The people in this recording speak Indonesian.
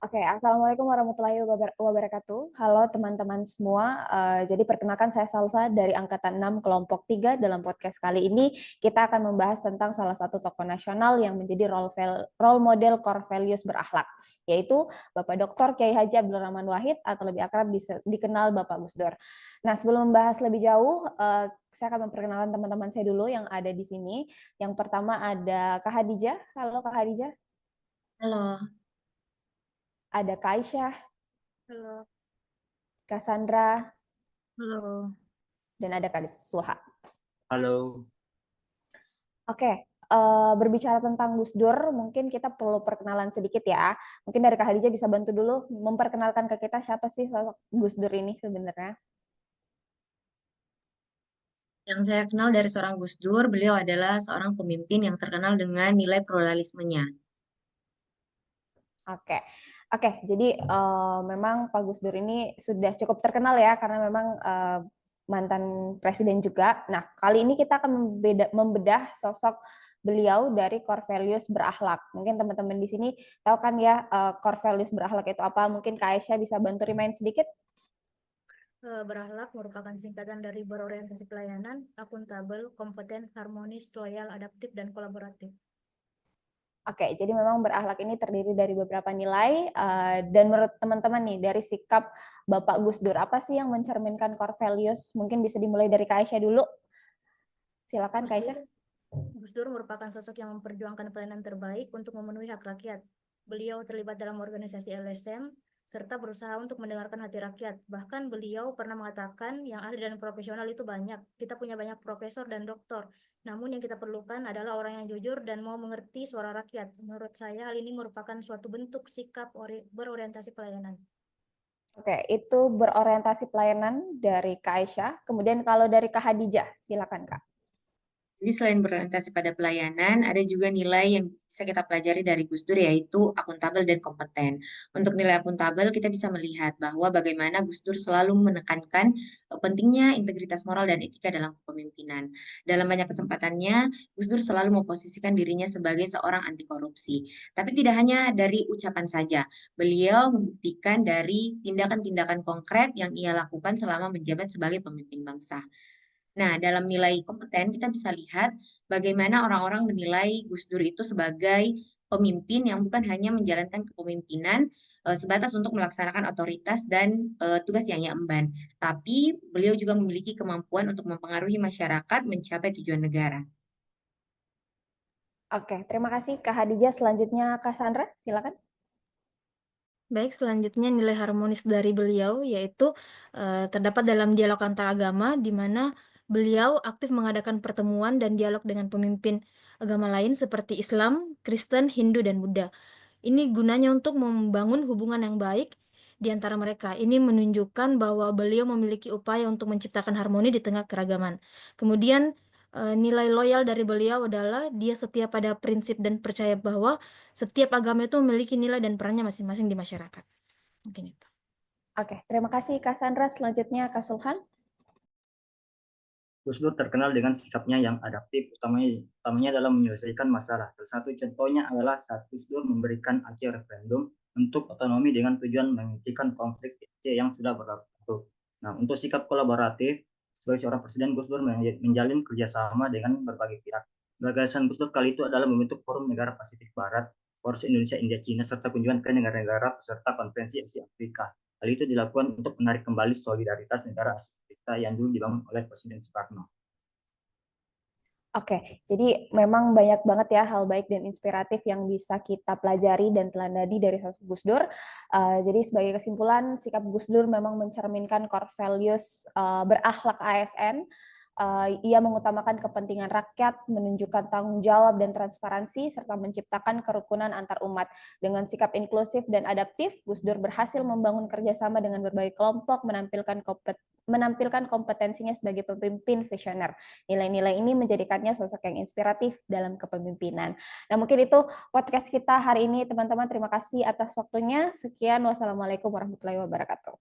Oke, Assalamualaikum warahmatullahi wabarakatuh. Halo teman-teman semua. Jadi perkenalkan saya Salsa dari Angkatan 6 Kelompok 3. Dalam podcast kali ini kita akan membahas tentang salah satu tokoh nasional yang menjadi role model core values berakhlak, yaitu Bapak Dr. Kiai Haji Abdul Rahman Wahid atau lebih akrab dikenal Bapak Gus Dur. Nah, sebelum membahas lebih jauh, saya akan memperkenalkan teman-teman saya dulu yang ada di sini. Yang pertama ada Kak Hadijah. Halo Kak Hadijah. Halo, Ada Kak Aisyah, halo, Kak Sandra, halo. dan ada Kak Suha. Halo, Oke, berbicara tentang Gus Dur, mungkin kita perlu perkenalan sedikit ya. Mungkin dari Kak Hadijah bisa bantu dulu memperkenalkan ke kita siapa sih sosok Gus Dur ini sebenarnya. Yang saya kenal dari seorang Gus Dur, beliau adalah seorang pemimpin yang terkenal dengan nilai pluralismenya. Oke, oke. Jadi memang Pak Gus Dur ini sudah cukup terkenal ya karena memang mantan presiden juga. Nah, kali ini kita akan membedah sosok beliau dari core values berakhlak. Mungkin teman-teman di sini tahu kan ya core values berakhlak itu apa? Mungkin Kak Aisyah bisa bantu remind sedikit. Berakhlak merupakan singkatan dari berorientasi pelayanan, akuntabel, kompeten, harmonis, loyal, adaptif, dan kolaboratif. Oke, jadi memang berakhlak ini terdiri dari beberapa nilai dan menurut teman-teman nih dari sikap Bapak Gus Dur apa sih yang mencerminkan core values? Mungkin bisa dimulai dari Kak Aisyah dulu. Silakan Gus Kak Dur, Aisyah. Gus Dur merupakan sosok yang memperjuangkan pelayanan terbaik untuk memenuhi hak rakyat. Beliau terlibat dalam organisasi LSM serta berusaha untuk mendengarkan hati rakyat. Bahkan beliau pernah mengatakan yang ahli dan profesional itu banyak. Kita punya banyak profesor dan doktor. Namun yang kita perlukan adalah orang yang jujur dan mau mengerti suara rakyat. Menurut saya hal ini merupakan suatu bentuk sikap berorientasi pelayanan. Oke, itu berorientasi pelayanan dari Kak Aisyah. Kemudian kalau dari Kak Hadijah, silakan Kak. Jadi selain berorientasi pada pelayanan, ada juga nilai yang bisa kita pelajari dari Gus Dur, yaitu akuntabel dan kompeten. Untuk nilai akuntabel, kita bisa melihat bahwa bagaimana Gus Dur selalu menekankan pentingnya integritas moral dan etika dalam kepemimpinan. Dalam banyak kesempatannya, Gus Dur selalu memposisikan dirinya sebagai seorang anti korupsi. Tapi tidak hanya dari ucapan saja, beliau membuktikan dari tindakan-tindakan konkret yang ia lakukan selama menjabat sebagai pemimpin bangsa. Nah, dalam nilai kompeten kita bisa lihat bagaimana orang-orang menilai Gus Dur itu sebagai pemimpin yang bukan hanya menjalankan kepemimpinan sebatas untuk melaksanakan otoritas dan tugas yang ia emban, tapi beliau juga memiliki kemampuan untuk mempengaruhi masyarakat mencapai tujuan negara. Oke, terima kasih Kak Hadijah. Selanjutnya Kak Sandra, silakan. Baik, selanjutnya nilai harmonis dari beliau yaitu terdapat dalam dialog antar agama di mana beliau aktif mengadakan pertemuan dan dialog dengan pemimpin agama lain seperti Islam, Kristen, Hindu, dan Buddha. Ini gunanya untuk membangun hubungan yang baik di antara mereka. Ini menunjukkan bahwa beliau memiliki upaya untuk menciptakan harmoni di tengah keragaman. Kemudian nilai loyal dari beliau adalah dia setia pada prinsip dan percaya bahwa setiap agama itu memiliki nilai dan perannya masing-masing di masyarakat. Mungkin itu. Oke, terima kasih Kak Sandra. Selanjutnya Kak Sulhan. Gus Dur terkenal dengan sikapnya yang adaptif, utamanya dalam menyelesaikan masalah. Salah satu contohnya adalah saat Gus Dur memberikan Aceh referendum untuk otonomi dengan tujuan menghentikan konflik Aceh yang sudah berlalu. Nah, untuk sikap kolaboratif, sebagai seorang presiden, Gus Dur menjalin kerjasama dengan berbagai pihak. Gagasan Gus Dur kali itu adalah membentuk Forum Negara Pasifik Barat, Poros Indonesia, India, Cina, serta kunjungan ke negara-negara peserta konferensi Asia Afrika. Hal itu dilakukan untuk menarik kembali solidaritas negara Afrika yang dulu dibangun oleh Presiden Soekarno. Oke, jadi memang banyak banget ya hal baik dan inspiratif yang bisa kita pelajari dan teladani dari sosok Gus Dur. Jadi sebagai kesimpulan, sikap Gus Dur memang mencerminkan core values berakhlak ASN. Ia mengutamakan kepentingan rakyat, menunjukkan tanggung jawab dan transparansi, serta menciptakan kerukunan antar umat. Dengan sikap inklusif dan adaptif, Gus Dur berhasil membangun kerjasama dengan berbagai kelompok, menampilkan kompetensinya sebagai pemimpin visioner. Nilai-nilai ini menjadikannya sosok yang inspiratif dalam kepemimpinan. Nah, mungkin itu podcast kita hari ini, teman-teman. Terima kasih atas waktunya. Sekian, wassalamualaikum warahmatullahi wabarakatuh.